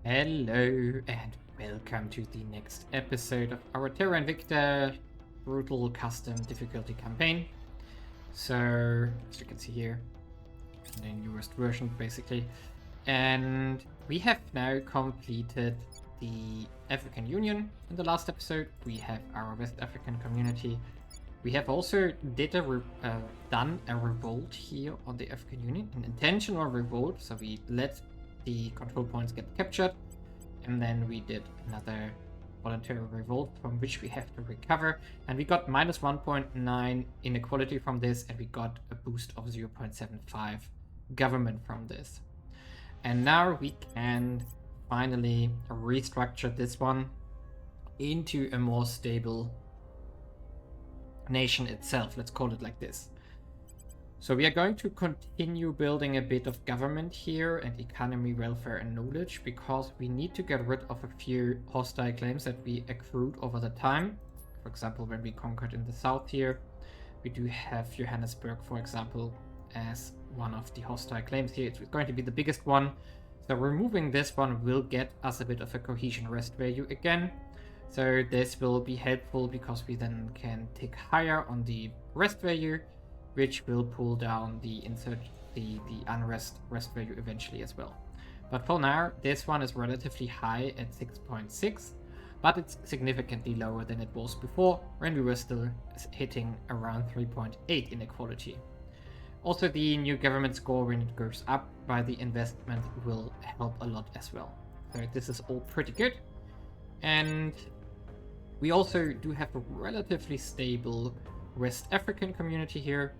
Hello and welcome to the next episode of our Terra Invicta brutal custom difficulty campaign. So, as you can see here, the newest version basically. And we have now completed the African Union in the last episode. We have our West African community. We have also done a revolt here on the African Union, an intentional revolt. So we let the control points get captured, and then we did another voluntary revolt from which we have to recover, and we got minus 1.9 inequality from this, and we got a boost of 0.75 government from this. And now we can finally restructure this one into a more stable nation itself, let's call it like this. So we are going to continue building a bit of government here and economy, welfare and knowledge, because we need to get rid of a few hostile claims that we accrued over the time. For example, when we conquered in the south here, we do have Johannesburg, for example, as one of the hostile claims here. It's going to be the biggest one. So removing this one will get us a bit of a cohesion rest value again. So this will be helpful because we then can tick higher on the rest value, which will pull down the unrest rest value eventually as well. But for now, this one is relatively high at 6.6, but it's significantly lower than it was before, when we were still hitting around 3.8 inequality. Also, the new government score, when it goes up by the investment, will help a lot as well. So this is all pretty good. And we also do have a relatively stable West African community here.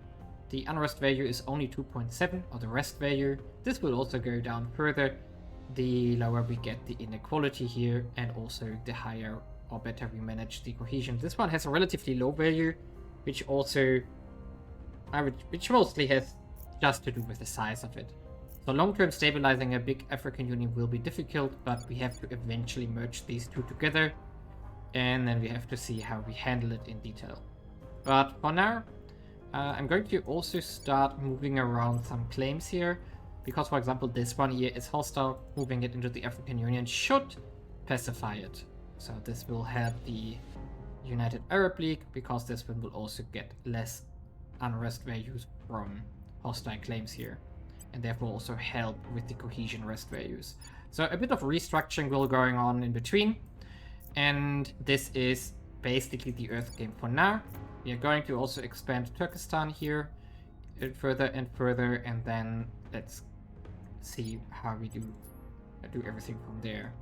The unrest value is only 2.7, or the rest value. This will also go down further the lower we get the inequality here, and also the higher or better we manage the cohesion. This one has a relatively low value, which mostly has just to do with the size of it. So long-term stabilizing a big African Union will be difficult, but we have to eventually merge these two together, and then we have to see how we handle it in detail. But for now, I'm going to also start moving around some claims here, because for example this one here is hostile. Moving it into the African Union should pacify it. So this will help the United Arab League, because this one will also get less unrest values from hostile claims here, and therefore also help with the cohesion rest values. So a bit of restructuring will going on in between, and this is basically the Earth game for now. We are going to also expand Turkestan here further and further, and then let's see how we do everything from there.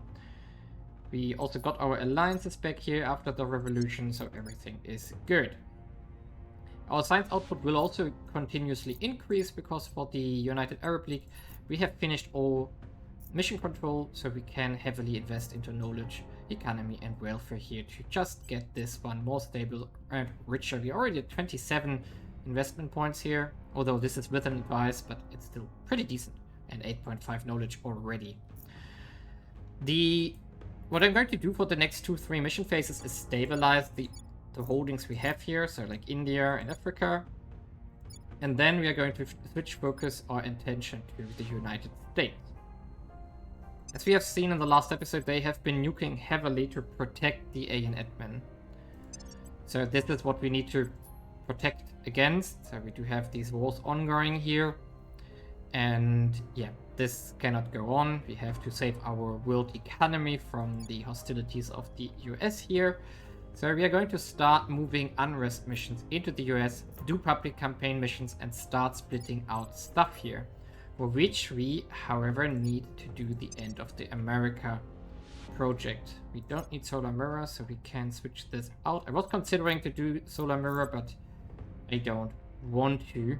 We also got our alliances back here after the revolution, so everything is good. Our science output will also continuously increase, because for the United Arab League we have finished all mission control, so we can heavily invest into knowledge, economy and welfare here to just get this one more stable and richer. We already had 27 investment points here, although this is with an advice, but it's still pretty decent, and 8.5 knowledge already. What I'm going to do for the next 2-3 mission phases is stabilize the holdings we have here, so like India and Africa, and then we are going to switch focus our attention to the United States. As we have seen in the last episode, they have been nuking heavily to protect the alien admin. So this is what we need to protect against. So we do have these wars ongoing here. And yeah, this cannot go on. We have to save our world economy from the hostilities of the US here. So we are going to start moving unrest missions into the US, do public campaign missions, and start splitting out stuff here. For which we, however, need to do the end of the America project. We don't need Solar Mirror, so we can switch this out. I was considering to do Solar Mirror, but I don't want to,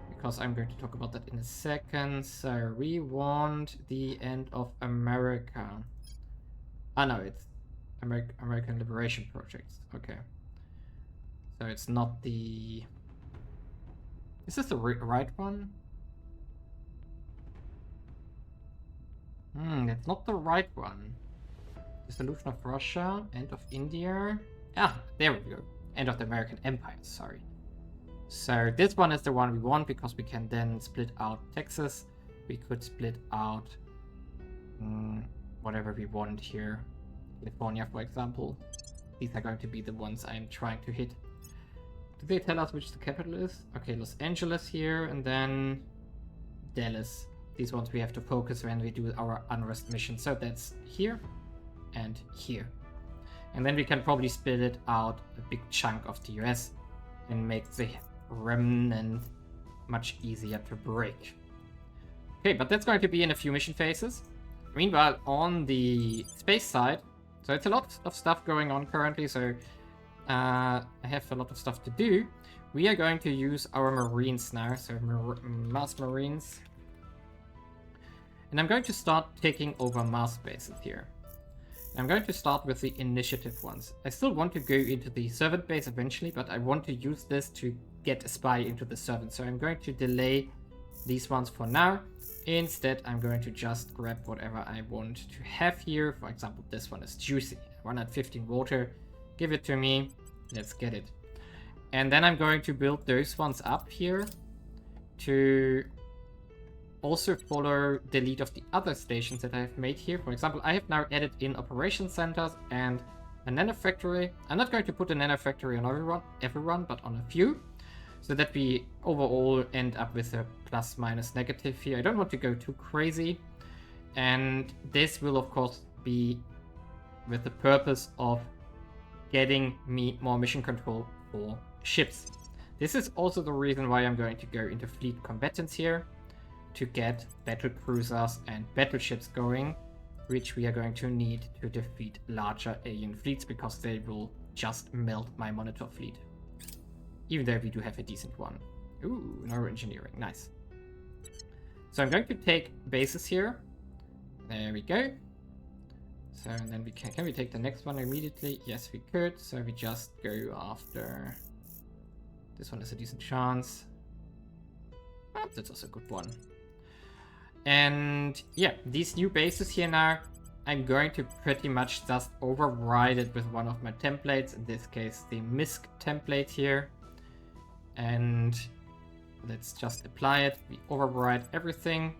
because I'm going to talk about that in a second. So we want the end of America. Ah, no, it's American Liberation Projects. Okay. So it's not the... Is this the right one? That's not the right one. Dissolution of Russia, end of India. Ah, there we go. End of the American Empire, sorry. So this one is the one we want, because we can then split out Texas. We could split out whatever we want here. California, for example. These are going to be the ones I'm trying to hit. Do they tell us which the capital is? Okay, Los Angeles here, and then Dallas. These ones we have to focus when we do our unrest mission. So that's here and here. And then we can probably split it out a big chunk of the US and make the remnant much easier to break. Okay, but that's going to be in a few mission phases. Meanwhile, on the space side, so it's a lot of stuff going on currently, so I have a lot of stuff to do. We are going to use our Marines now, so Mars Marines. And I'm going to start taking over Mars bases here. I'm going to start with the initiative ones. I still want to go into the servant base eventually, but I want to use this to get a spy into the servant. So I'm going to delay these ones for now. Instead, I'm going to just grab whatever I want to have here. For example, this one is juicy. 115 water. Give it to me. Let's get it. And then I'm going to build those ones up here to also follow the lead of the other stations that I've made here. For example, I have now added in operation centers and a nanofactory. I'm not going to put a nanofactory on everyone, but on a few, so that we overall end up with a plus minus negative here. I don't want to go too crazy, and this will of course be with the purpose of getting me more mission control for ships. This is also the reason why I'm going to go into fleet combatants here, to get battle cruisers and battleships going, which we are going to need to defeat larger alien fleets, because they will just melt my monitor fleet. Even though we do have a decent one. Ooh, neuroengineering, nice. So I'm going to take bases here. There we go. So and then we can we take the next one immediately? Yes, we could. So we just go after this one. Is a decent chance. Oh, that's also a good one. And yeah, these new bases here now, I'm going to pretty much just override it with one of my templates. In this case, the MISC template here. And let's just apply it. We override everything.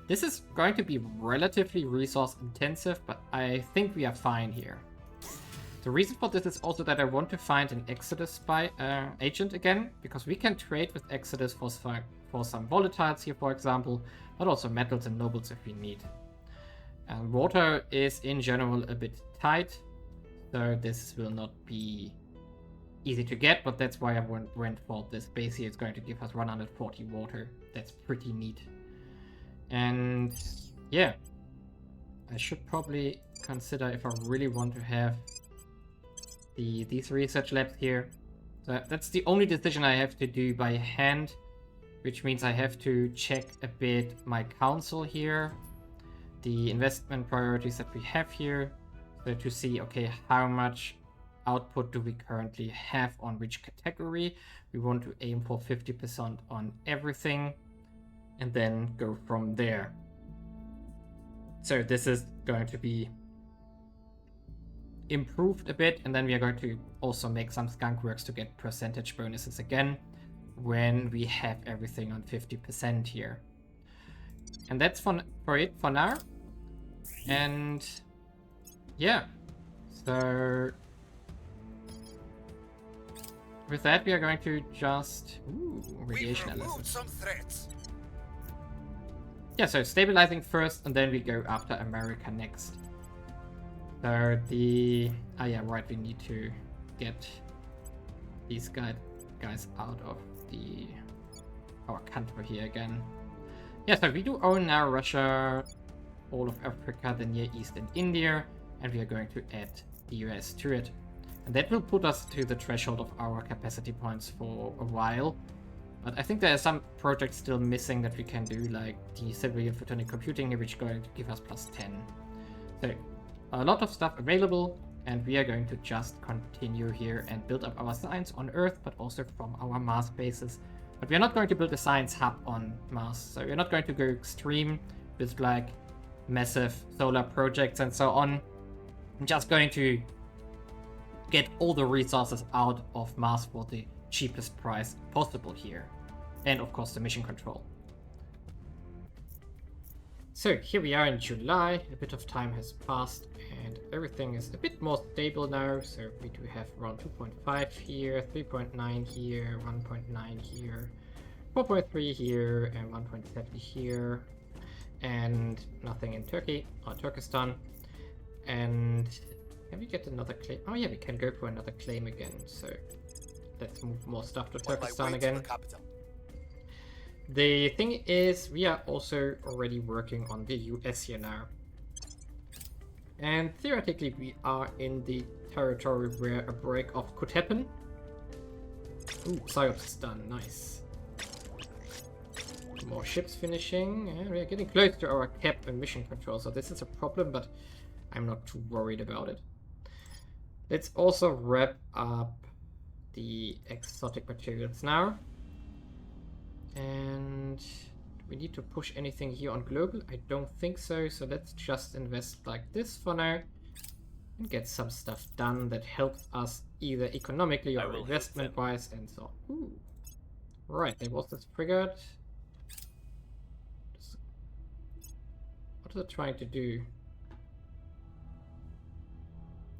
This is going to be relatively resource intensive, but I think we are fine here. The reason for this is also that I want to find an Exodus spy agent again, because we can trade with Exodus for some volatiles here, for example, but also metals and nobles if we need. And water is in general a bit tight, so this will not be easy to get, but that's why I went for this base here. It's going to give us 140 water. That's pretty neat. And yeah, I should probably consider if I really want to have these research labs here. So that's the only decision I have to do by hand, which means I have to check a bit my council here, the investment priorities that we have here, so to see, okay, how much output do we currently have on which category. We want to aim for 50% on everything and then go from there. So this is going to be improved a bit, and then we are going to also make some skunk works to get percentage bonuses again when we have everything on 50% here. And that's for it for now. And yeah, so with that we are going to just radiation analysis. Yeah, so stabilizing first, and then we go after America next. So oh yeah, right, we need to get these guys out of our country here again. Yeah, so we do own now Russia, all of Africa, the Near East and India, and we are going to add the US to it. And that will put us to the threshold of our capacity points for a while. But I think there are some projects still missing that we can do, like the civilian photonic computing, which is going to give us +10. So a lot of stuff available, and we are going to just continue here and build up our science on Earth, but also from our Mars bases. But we are not going to build a science hub on Mars, so we're not going to go extreme with like massive solar projects and so on. I'm just going to get all the resources out of Mars for the cheapest price possible here. And of course the mission control. So here we are in July, a bit of time has passed and everything is a bit more stable now. So we do have around 2.5 here, 3.9 here, 1.9 here, 4.3 here, and 1.7 here, and nothing in Turkey or Turkestan. And can we get another claim? Oh yeah, we can go for another claim again. So let's move more stuff to Turkestan again. The thing is, we are also already working on the US here now. And theoretically, we are in the territory where a break-off could happen. Ooh, Psyops is done. Nice. More ships finishing. And we are getting close to our cap and mission control, so this is a problem, but I'm not too worried about it. Let's also wrap up the exotic materials now. And do we need to push anything here on global? I don't think so, so let's just invest like this for now and get some stuff done that helps us either economically or investment wise and so on. Ooh. Right, there was this triggered. What is it trying to do?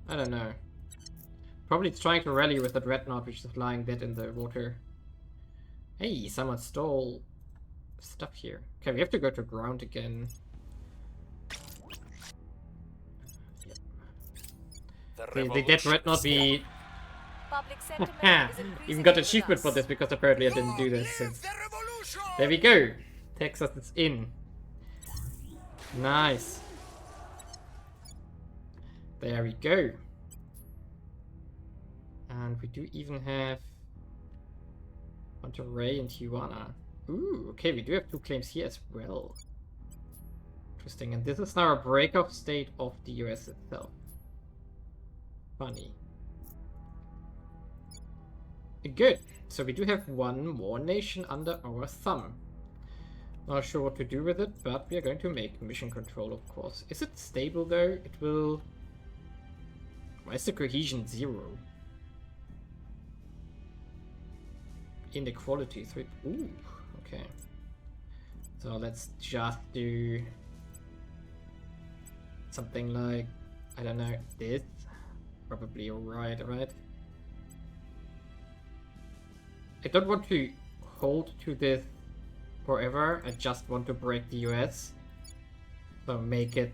I don't know. Probably it's trying to rally with the dreadnought which is lying dead in the water. Hey, someone stole stuff here. Okay, we have to go to ground again. The dead dreadnought we even got achievement for this because apparently I didn't do this since. There we go. Texas is in. Nice. There we go. And we do even have Monterey and Tijuana. Ooh, okay, we do have 2 claims here as well. Interesting, and this is now a break-off state of the US itself. Funny. Good, so we do have one more nation under our thumb. Not sure what to do with it, but we are going to make mission control, of course. Is it stable though? It will... Why is the cohesion 0? Inequality 3. Ooh, okay. So let's just do something like, I don't know, this. Probably alright, right? I don't want to hold to this forever. I just want to break the US. So make it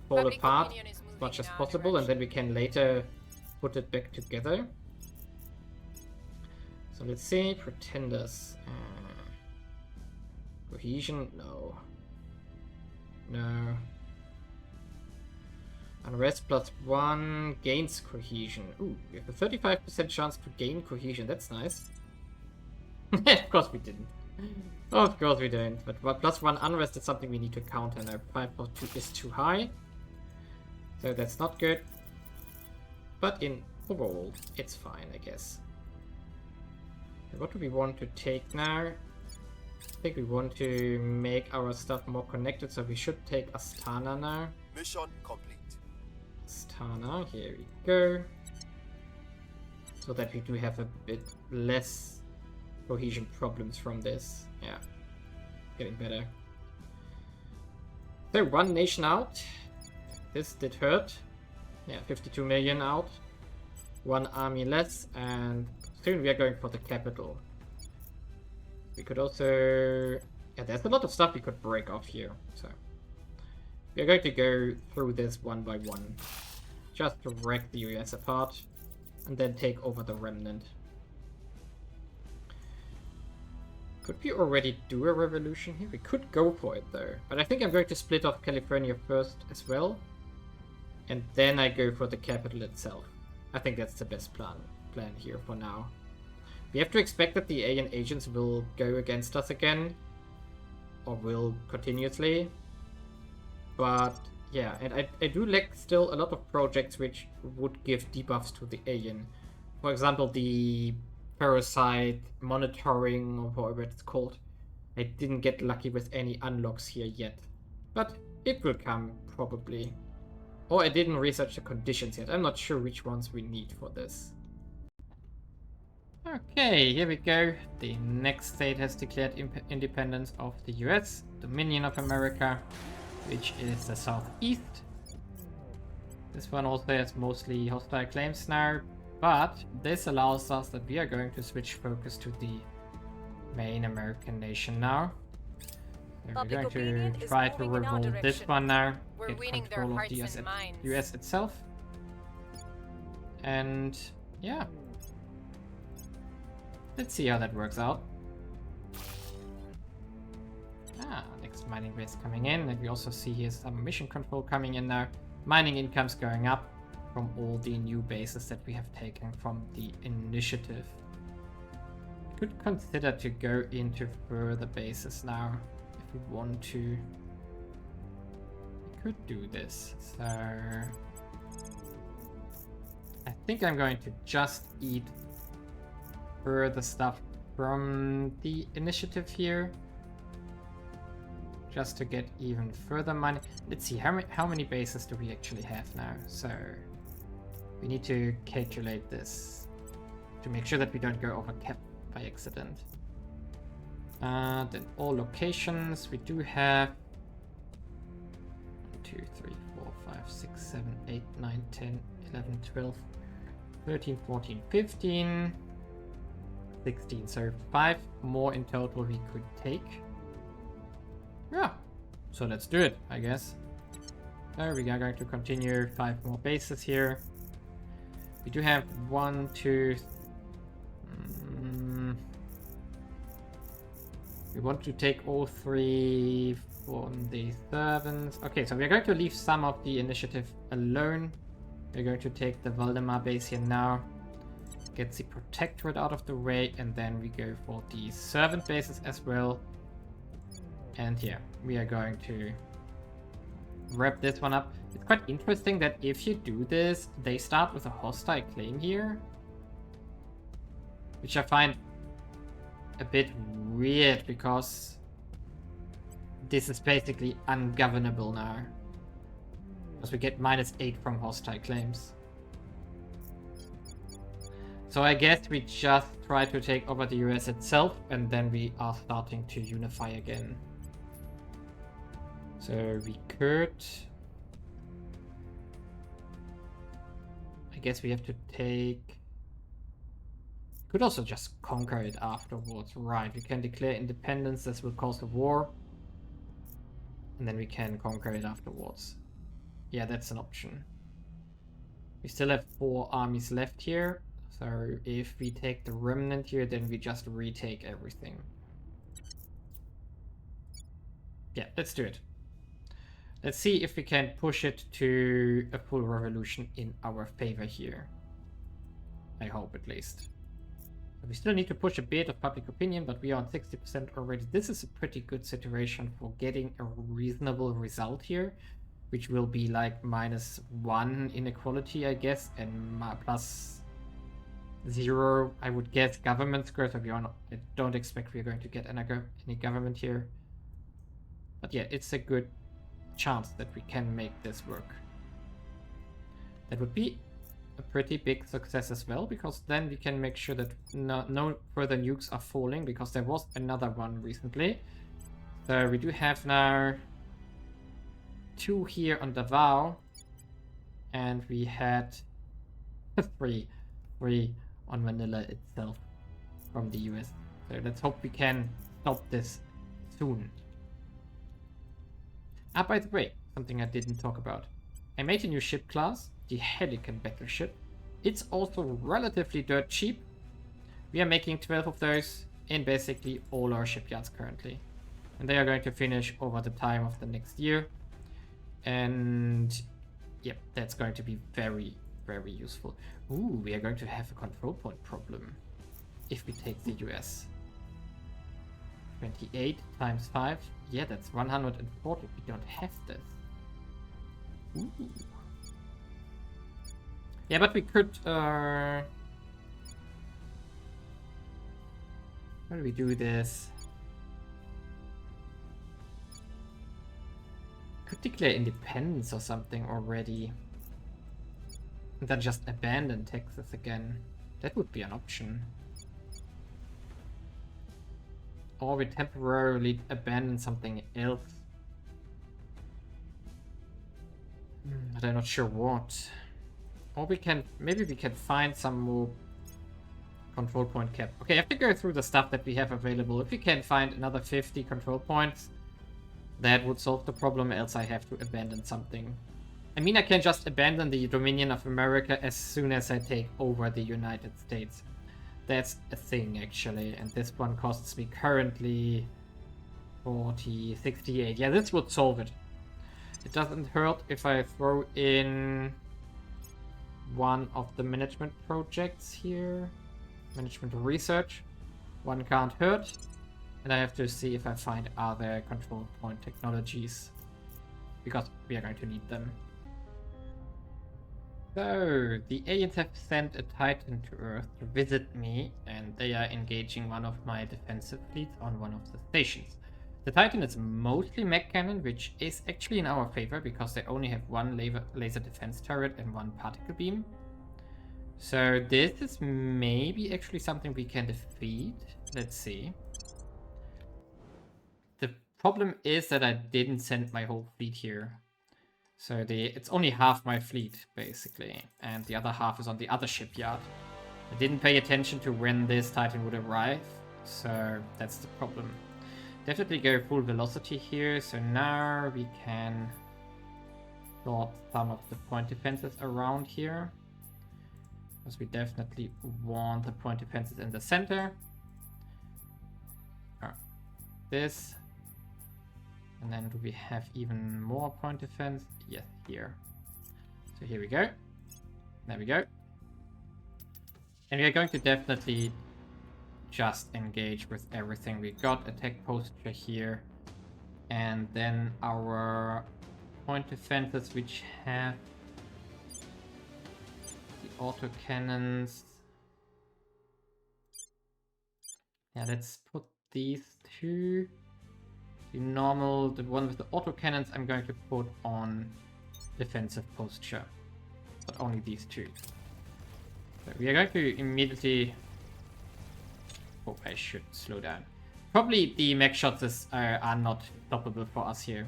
fall apart as much as possible, and then we can later put it back together. So let's see, pretenders. Cohesion, no. No. Unrest +1 gains cohesion. Ooh, we have a 35% chance to gain cohesion, that's nice. Of course we didn't. Of course we don't. But +1 unrest is something we need to counter now. 5+2 is too high. So that's not good. But in overall, it's fine, I guess. What do we want to take now? I think we want to make our stuff more connected, so we should take Astana now. Mission complete. Astana, here we go. So that we do have a bit less cohesion problems from this. Yeah, getting better. So 1 nation out. This did hurt. Yeah, 52 million out. 1 army less, and soon we are going for the capital. We could also... Yeah, there's a lot of stuff we could break off here, so... We are going to go through this one by one. Just to wreck the US apart, and then take over the remnant. Could we already do a revolution here? We could go for it though, but I think I'm going to split off California first as well. And then I go for the capital itself. I think that's the best plan here for now. We have to expect that the alien agents will go against us again, or will continuously. But yeah, and I do lack still a lot of projects which would give debuffs to the alien. For example, the parasite monitoring, or whatever it's called. I didn't get lucky with any unlocks here yet, but it will come probably. Or I didn't research the conditions yet. I'm not sure which ones we need for this. Okay, here we go. The next state has declared independence of the US, Dominion of America, which is the southeast. This one also has mostly hostile claims now, but this allows us that we are going to switch focus to the main American nation now. So we're going to try to revolt this one now, get control of the US itself. And yeah. Let's see how that works out. Next mining base coming in, and we also see here some mission control coming in now. Mining income's going up from all the new bases that we have taken from the initiative. Could consider to go into further bases now if we want to. We could do this. So I think I'm going to just eat further stuff from the initiative here, just to get even further money. Let's see, how many bases do we actually have now? So we need to calculate this to make sure that we don't go over cap by accident. Then all locations, we do have 1, 2, 3, 4, 5, 6, 7, 8, 9, 10, 11, 12, 13, 14, 15, 16, so 5 more in total we could take. Yeah, so let's do it, I guess. So we are going to continue 5 more bases here. We do have 1, 2. We want to take all 3 from the servants. Okay, so we're going to leave some of the initiative alone. We're going to take the Valdemar base here now, get the protectorate out of the way, and then we go for the servant bases as well. And yeah, we are going to wrap this one up. It's quite interesting that if you do this, they start with a hostile claim here, which I find a bit weird because this is basically ungovernable now, because we get -8 from hostile claims. So I guess we just try to take over the US itself, and then we are starting to unify again. So we could... I guess we have to take... Could also just conquer it afterwards. Right, we can declare independence, this will cause a war. And then we can conquer it afterwards. Yeah, that's an option. We still have 4 armies left here. So if we take the remnant here, then we just retake everything. Yeah, let's do it. Let's see if we can push it to a full revolution in our favor here. I hope, at least. We still need to push a bit of public opinion, but we are on 60% already. This is a pretty good situation for getting a reasonable result here, which will be like -1 inequality, I guess, and +0, I would guess, government score. So I don't expect we're going to get any government here. But yeah, it's a good chance that we can make this work. That would be a pretty big success as well, because then we can make sure that no further nukes are falling, because there was another one recently. So we do have now 2 here on Davao, and we had 3 on Manila itself from the US. So let's hope we can stop this soon. By the way, something I didn't talk about. I made a new ship class, the Helican battleship. It's also relatively dirt cheap. We are making 12 of those in basically all our shipyards currently. And they are going to finish over the time of the next year. And yep, that's going to be very, very useful. Ooh, we are going to have a control point problem if we take the US. 28 times 5. Yeah, that's 140. We don't have this. Ooh. Yeah, but we could... How do we do this? Could declare independence or something already. And then just abandon Texas again. That would be an option. Or we temporarily abandon something else. But I'm not sure what. Or we can, maybe we can find some more control point cap. Okay, I have to go through the stuff that we have available. If we can find another 50 control points, that would solve the problem, else I have to abandon something. I mean, I can just abandon the Dominion of America as soon as I take over the United States. That's a thing, actually. And this one costs me currently 40, 68. Yeah, this would solve it. It doesn't hurt if I throw in one of the management projects here. Management research. One can't hurt. And I have to see if I find other control point technologies, because we are going to need them. So, the aliens have sent a Titan to Earth to visit me, and they are engaging one of my defensive fleets on one of the stations. The Titan is mostly mech cannon, which is actually in our favor, because they only have one laser defense turret and one particle beam. So this is maybe actually something we can defeat. Let's see. The problem is that I didn't send my whole fleet here. So it's only half my fleet, basically. And the other half is on the other shipyard. I didn't pay attention to when this Titan would arrive. So that's the problem. Definitely go full velocity here. So now we can plot some of the point defenses around here. Because we definitely want the point defenses in the center. This. And then do we have even more point defense? Yes, here. So here we go. There we go. And we are going to definitely just engage with everything we got. Attack posture here. And then our point defenses, which have the autocannons. Yeah, let's put these two. The normal, the one with the autocannons, I'm going to put on defensive posture. But only these two. So we are going to immediately... Oh, I should slow down. Probably the mech shots are not stoppable for us here.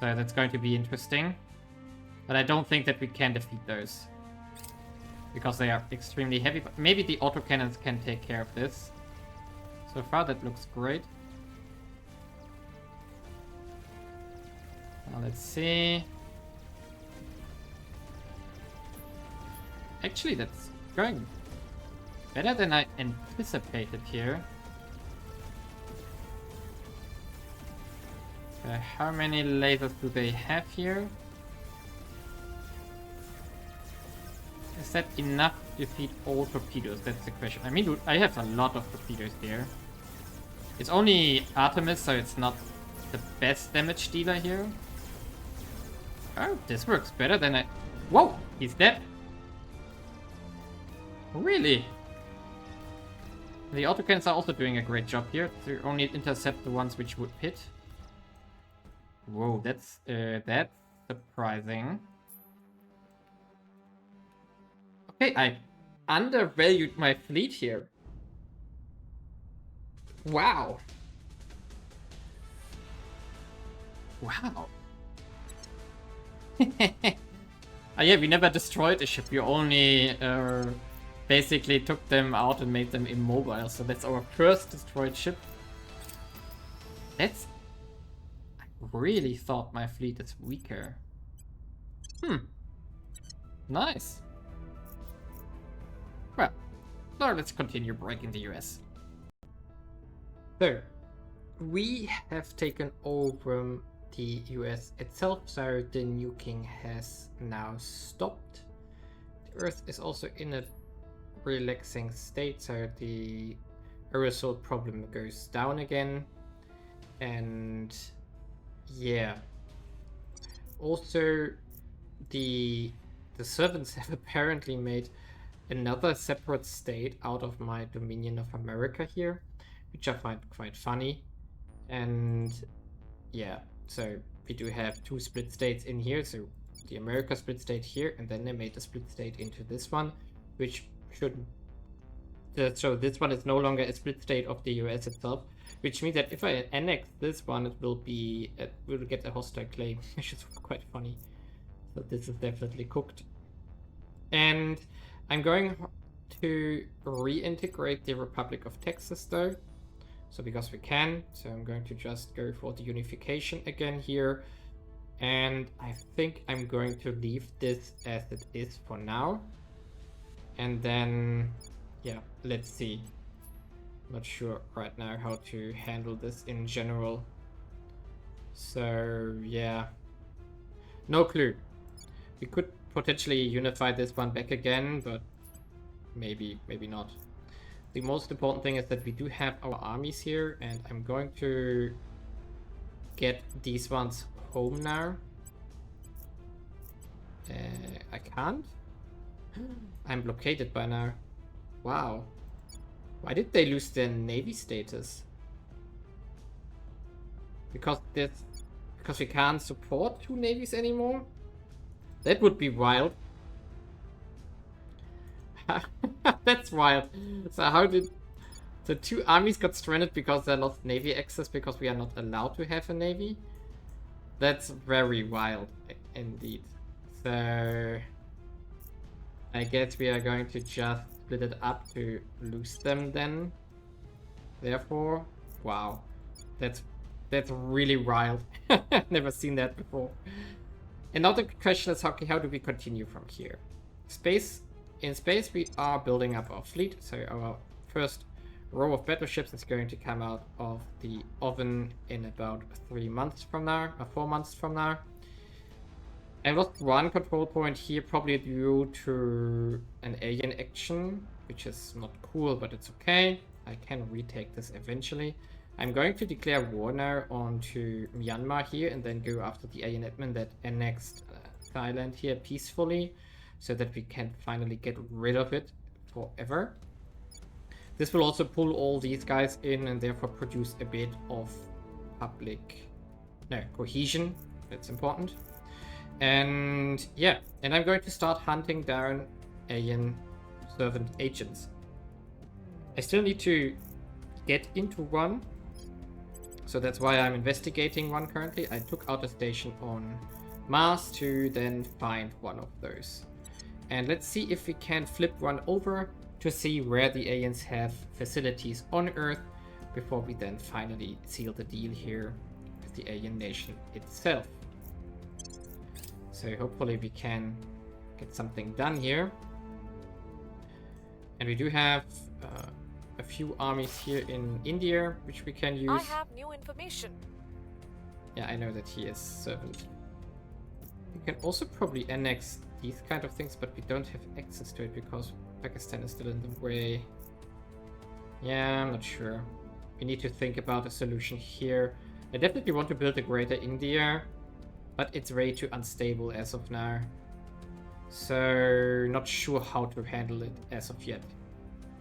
So that's going to be interesting. But I don't think that we can defeat those. Because they are extremely heavy. But maybe the autocannons can take care of this. So far that looks great. Now let's see. Actually, that's going better than I anticipated here. How many lasers do they have here? Is that enough to defeat all torpedoes? That's the question. I mean, I have a lot of torpedoes here. It's only Artemis, so it's not the best damage dealer here. Oh, this works better than I... Whoa! He's dead! Really? The autocannons are also doing a great job here. They only intercept the ones which would hit. Whoa, that's surprising. Okay, I undervalued my fleet here. Wow. Wow. Yeah, we never destroyed a ship. We only basically took them out and made them immobile. So that's our first destroyed ship. That's... I really thought my fleet is weaker. Nice. Well, now let's continue breaking the US. So, we have taken over the US itself, so the nuking has now stopped. The Earth is also in a relaxing state, so the aerosol problem goes down again. And yeah, also the servants have apparently made another separate state out of my Dominion of America here, which I find quite funny. And yeah, so we do have two split states in here, so the America split state here, and then they made a split state into this one, which should So this one is no longer a split state of the US itself, which means that if I annex this one, it will be will get a hostile claim, which is quite funny. So this is definitely cooked. And I'm going to reintegrate the Republic of Texas though. So because we can, so I'm going to just go for the unification again here. And I think I'm going to leave this as it is for now. And then, yeah, let's see. Not sure right now how to handle this in general. So, yeah. No clue. We could potentially unify this one back again, but maybe not. The most important thing is that we do have our armies here, and I'm going to get these ones home now. I can't? I'm blockaded by now. Wow. Why did they lose their navy status? Because we can't support 2 navies anymore? That would be wild. That's wild. So how did the 2 armies got stranded because they lost navy access because we are not allowed to have a navy? That's very wild indeed. So I guess we are going to just split it up to lose them then. Therefore, wow. That's really wild. Never seen that before. And now the question is, how do we continue from here? In space, we are building up our fleet. So our first row of battleships is going to come out of the oven in about 3 months from now, or 4 months from now. I lost 1 control point here, probably due to an alien action, which is not cool, but it's okay. I can retake this eventually. I'm going to declare war now onto Myanmar here and then go after the alien admin that annexed Thailand here peacefully, so that we can finally get rid of it forever. This will also pull all these guys in and therefore produce a bit of cohesion. That's important. And yeah, and I'm going to start hunting down alien servant agents. I still need to get into one, so that's why I'm investigating one currently. I took out a station on Mars to then find one of those. And let's see if we can flip one over to see where the aliens have facilities on Earth before we then finally seal the deal here with the alien nation itself. So hopefully we can get something done here. And we do have a few armies here in India, which we can use. I have new information. Yeah, I know that he is servant. We can also probably annex these kind of things, but we don't have access to it because Pakistan is still in the way. Yeah, I'm not sure. We need to think about a solution here. I definitely want to build a greater India, but it's way too unstable as of now. So not sure how to handle it as of yet.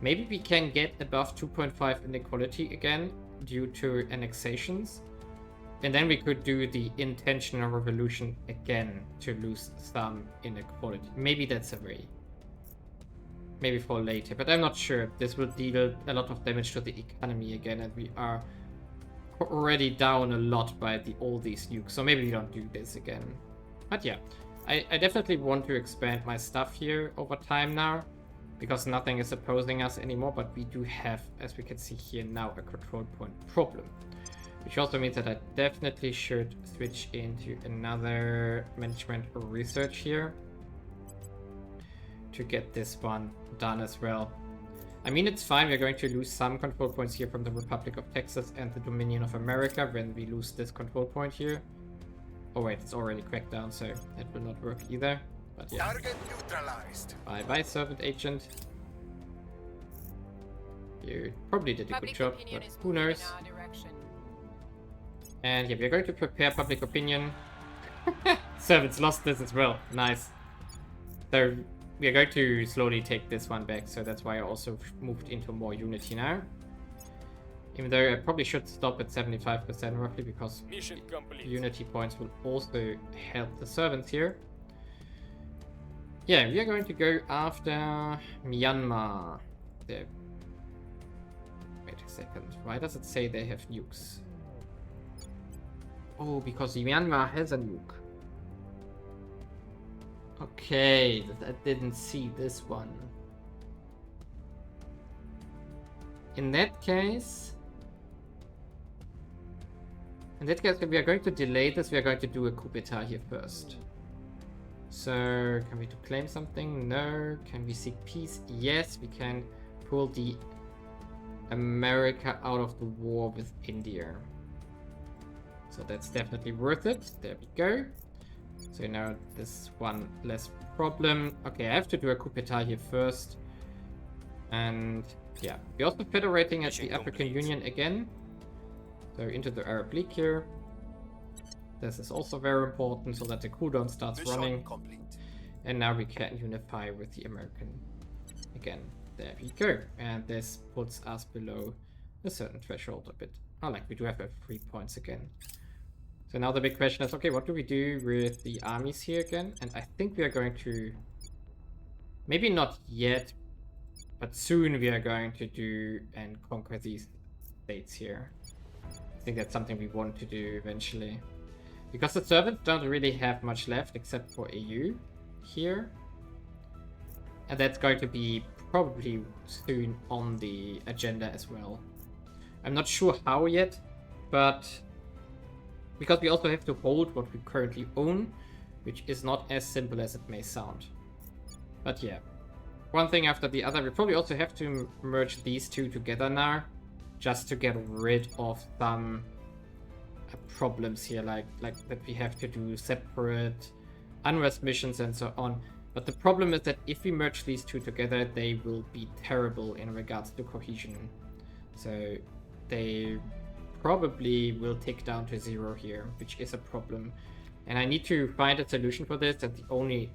Maybe we can get above 2.5 inequality again due to annexations. And then we could do the intentional revolution again to lose some inequality. Maybe that's a way. Maybe for later, but I'm not sure. This will deal a lot of damage to the economy again, and we are already down a lot by all these nukes. So maybe we don't do this again. But yeah, I definitely want to expand my stuff here over time now, because nothing is opposing us anymore, but we do have, as we can see here now, a control point problem. Which also means that I definitely should switch into another management or research here to get this one done as well. I mean, it's fine, we're going to lose some control points here from the Republic of Texas and the Dominion of America when we lose this control point here. Oh wait, it's already cracked down, so that will not work either. But yeah. Target neutralized. Bye-bye, servant agent. You probably did a good job, but who knows? And yeah, we're going to prepare public opinion. Servants lost this as well. Nice. So we are going to slowly take this one back, so that's why I also moved into more unity now. Even though I probably should stop at 75% roughly, because unity points will also help the servants here. Yeah, we are going to go after Myanmar. The second. Why does it say they have nukes? Oh, because Myanmar has a nuke. Okay, I didn't see this one. In that case, we are going to delay this. We are going to do a coup d'etat here first. So, can we claim something? No. Can we seek peace? Yes, we can pull the America out of the war with India. So that's definitely worth it. There we go. So now this one less problem. Okay, I have to do a coup d'etat here first. And yeah, we're also federating at the African Union again. So into the Arab League here. This is also very important so that the cooldown starts running. And now we can unify with the American again. There we go. And this puts us below a certain threshold a bit. Oh, like we do have 3 points again. So now the big question is, okay, what do we do with the armies here again? And I think we are going to, maybe not yet, but soon we are going to do and conquer these states here. I think that's something we want to do eventually. Because the servants don't really have much left except for AU here. And that's going to be probably soon on the agenda as well. I'm not sure how yet, but because we also have to hold what we currently own, which is not as simple as it may sound. But yeah, one thing after the other. We probably also have to merge these two together now, just to get rid of some problems here, like that we have to do separate unrest missions and so on. But the problem is that if we merge these two together, they will be terrible in regards to cohesion. So they probably will tick down to 0 here, which is a problem. And I need to find a solution for this, and the only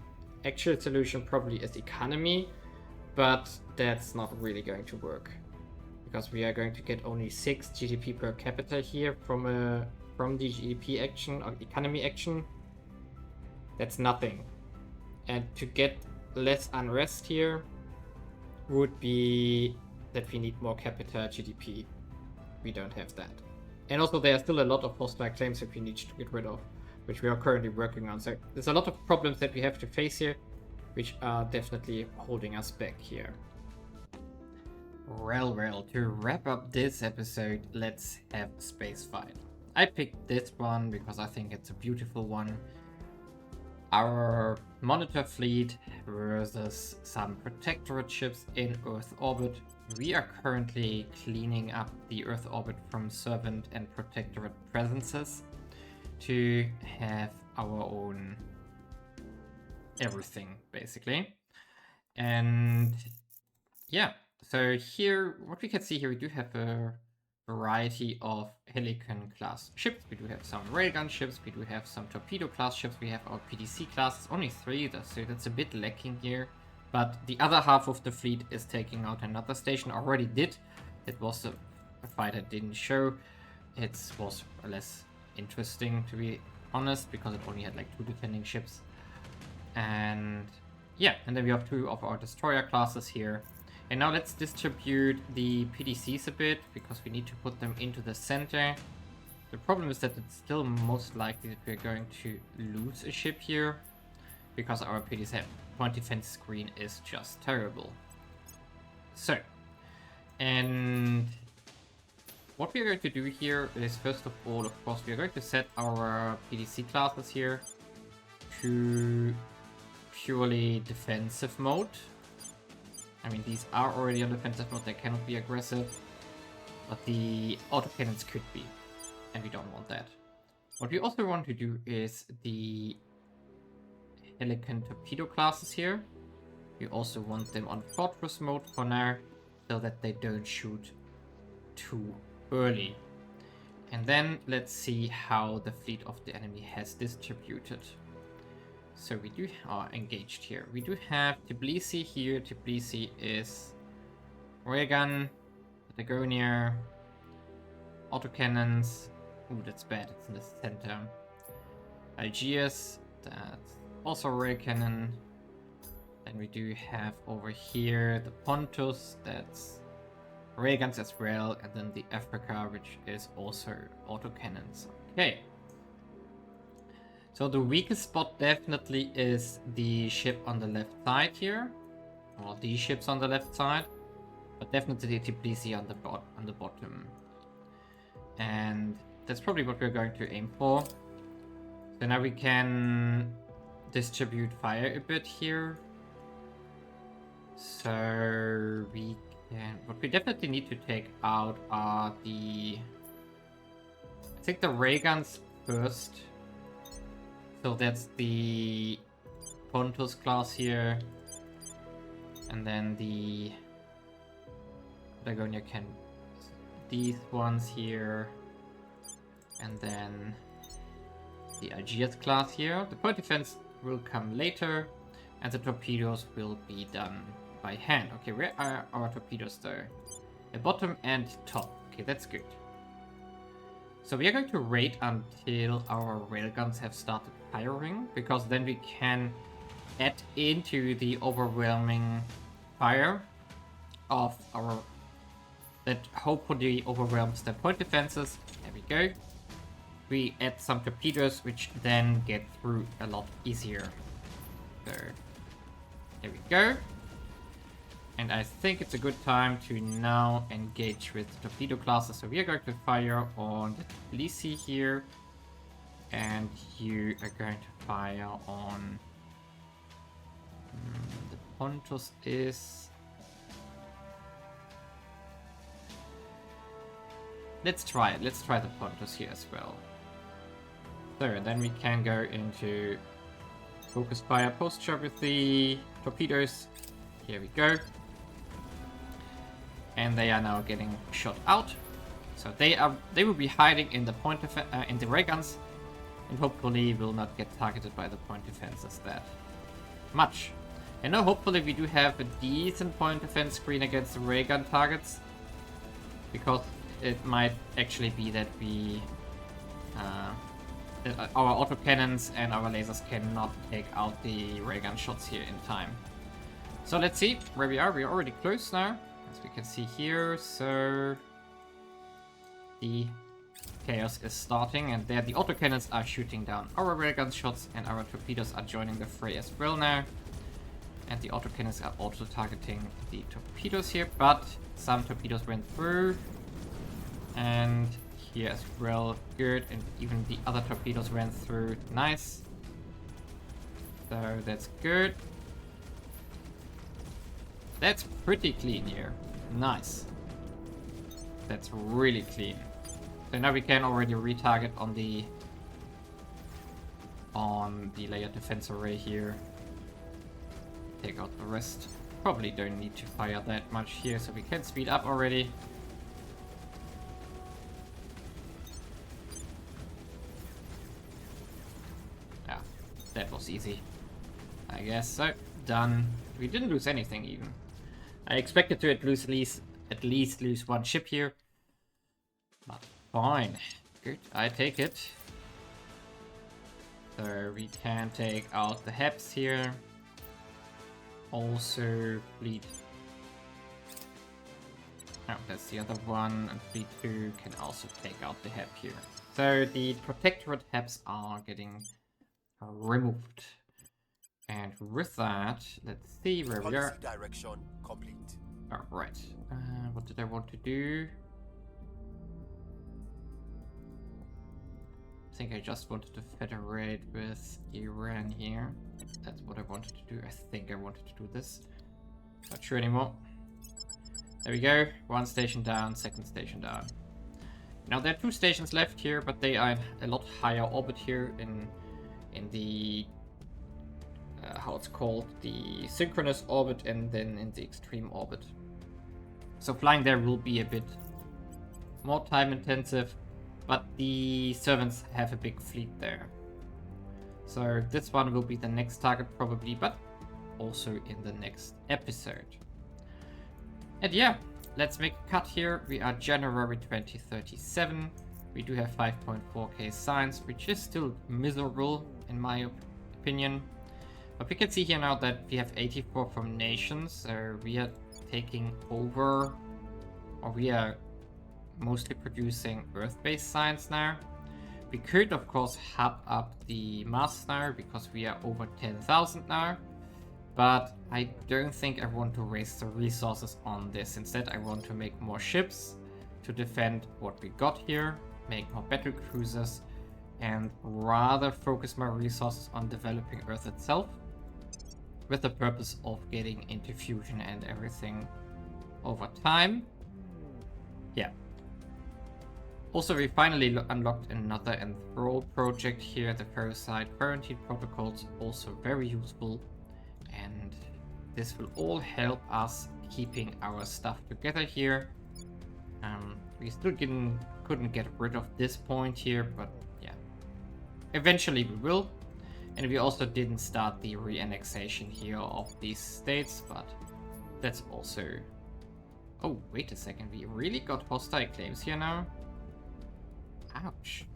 actual solution probably is economy, but that's not really going to work. Because we are going to get only 6 GDP per capita here from the GDP action or economy action. That's nothing. And to get less unrest here would be that we need more capita GDP. We don't have that. And also there are still a lot of hostile claims that we need to get rid of, which we are currently working on. So there's a lot of problems that we have to face here, which are definitely holding us back here. Well, to wrap up this episode, let's have a space fight. I picked this one because I think it's a beautiful one. Our monitor fleet versus some protectorate ships in Earth orbit. We are currently cleaning up the Earth orbit from servant and protectorate presences to have our own everything, basically. And yeah, so here, what we can see here, we do have a variety of Helican class ships. We do have some railgun ships, we do have some torpedo class ships, we have our PDC classes, only 3, so that's a bit lacking here. But the other half of the fleet is taking out another station, already did. It was a fight I didn't show. It was less interesting, to be honest, because it only had like 2 defending ships. And yeah, and then we have 2 of our destroyer classes here. And now let's distribute the PDCs a bit, because we need to put them into the center. The problem is that it's still most likely that we're going to lose a ship here, because our PDC point defense screen is just terrible. So, and what we're going to do here is, first of all, of course, we're going to set our PDC classes here to purely defensive mode. I mean, these are already on defensive mode, they cannot be aggressive, but the autocannons could be, and we don't want that. What we also want to do is the Helican torpedo classes here. We also want them on fortress mode for now, so that they don't shoot too early. And then let's see how the fleet of the enemy has distributed. So we do are engaged here. We do have Tbilisi here. Tbilisi is railgun, Patagonia, autocannons. Ooh, that's bad. It's in the center. Algiers, that's also rail cannon. Then we do have over here the Pontus. That's Railguns as well, and then the Africa, which is also autocannons. Okay. So the weakest spot definitely is the ship on the left side here, or these ships on the left side, but definitely the Tbilisi on the bottom. And that's probably what we're going to aim for. So now we can distribute fire a bit here. So we can... What we definitely need to take out are the... I think the ray guns first. So that's the Pontus class here. And then the Begonia can... These ones here. And then the Aegeus class here. The point defense will come later. And the torpedoes will be done by hand. Okay, where are our torpedoes though? The bottom and top. Okay, that's good. So we are going to wait until our railguns have started firing, because then we can add into the overwhelming fire of our... that hopefully overwhelms the point defenses. There we go. We add some torpedoes, which then get through a lot easier. So, there we go. And I think it's a good time to now engage with the torpedo classes. So we are going to fire on the Tbilisi here. And you are going to fire on... the Pontus is... Let's try it. Let's try the Pontus here as well. So then we can go into focus fire posture with the torpedoes. Here we go. And they are now getting shot out. So they will be hiding in the in the ray guns, and hopefully will not get targeted by the point defenses that much. And now hopefully we do have a decent point defense screen against the ray gun targets, because it might actually be that we that our autocannons and our lasers cannot take out the ray gun shots here in time. So let's see where we are. We are already close now, as we can see here. So the chaos is starting, and there the autocannons are shooting down our railgun shots, and our torpedoes are joining the fray as well now. And the autocannons are also targeting the torpedoes here, but some torpedoes went through. And here as well, good, and even the other torpedoes went through, nice. So that's good. That's pretty clean here, nice. That's really clean. So now we can already retarget on the layer defense array here. Take out the rest. Probably don't need to fire that much here, so we can speed up already. Yeah, that was easy. I guess so. Done. We didn't lose anything even. I expected to at least lose one ship here. But fine. Good, I take it. So we can take out the HEPs here. Also fleet. Oh, that's the other one, and fleet 2 can also take out the HEP here. So the protectorate HEPs are getting removed. And with that, let's see where we are. Direction complete. Alright, what did I want to do? I think I just wanted to federate with Iran here. That's what I wanted to do. I think I wanted to do this. Not sure anymore. There we go. One station down, second station down. Now there are 2 stations left here, but they are in a lot higher orbit here in the how it's called, the synchronous orbit, and then in the extreme orbit. So flying there will be a bit more time intensive, but the servants have a big fleet there. So this one will be the next target probably, but also in the next episode. And yeah, let's make a cut here. We are January 2037. We do have 5.4k science, which is still miserable in my opinion. But we can see here now that we have 84 from nations, so we are taking over or we are mostly producing Earth-based science now. We could, of course, hub up the mass now because we are over 10,000 now. But I don't think I want to waste the resources on this. Instead, I want to make more ships to defend what we got here, make more battle cruisers, and rather focus my resources on developing Earth itself with the purpose of getting into fusion and everything over time. Yeah. Also, we finally unlocked another enthrall project here, the Parasite Quarantine Protocols, also very useful. And this will all help us keeping our stuff together here. We still couldn't get rid of this point here, but yeah. Eventually we will. And we also didn't start the re-annexation here of these states, but that's also... Oh, wait a second, we really got hostile claims here now? Ouch.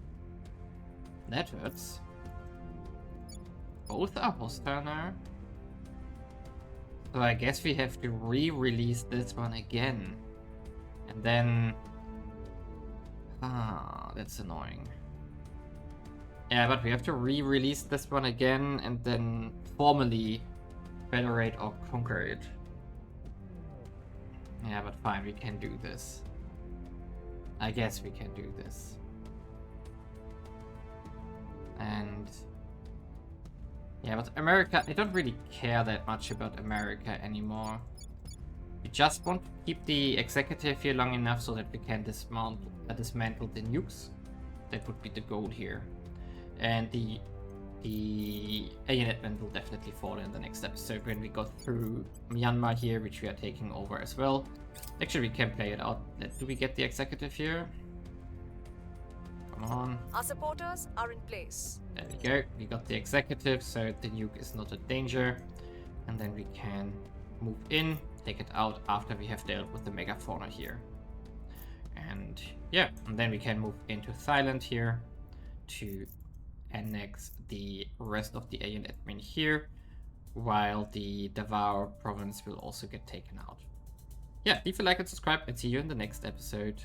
That hurts. Both are hostile now? So I guess we have to re-release this one again. And then... that's annoying. Yeah, but we have to re-release this one again and then formally federate or conquer it. Yeah, but fine, we can do this. I guess we can do this. And... yeah, but America, I don't really care that much about America anymore. We just want to keep the executive here long enough so that we can dismantle the nukes. That would be the goal here. And the alien admin will definitely fall in the next episode when we go through Myanmar here, which we are taking over as well. Actually, we can play it out. Do we get the executive here? Come on. Our supporters are in place. There we go. We got the executive, so the nuke is not a danger. And then we can move in, take it out after we have dealt with the megafauna here. And yeah, and then we can move into Thailand here to annex the rest of the alien admin here, while the Davao province will also get taken out. Yeah, leave a like and subscribe, and see you in the next episode.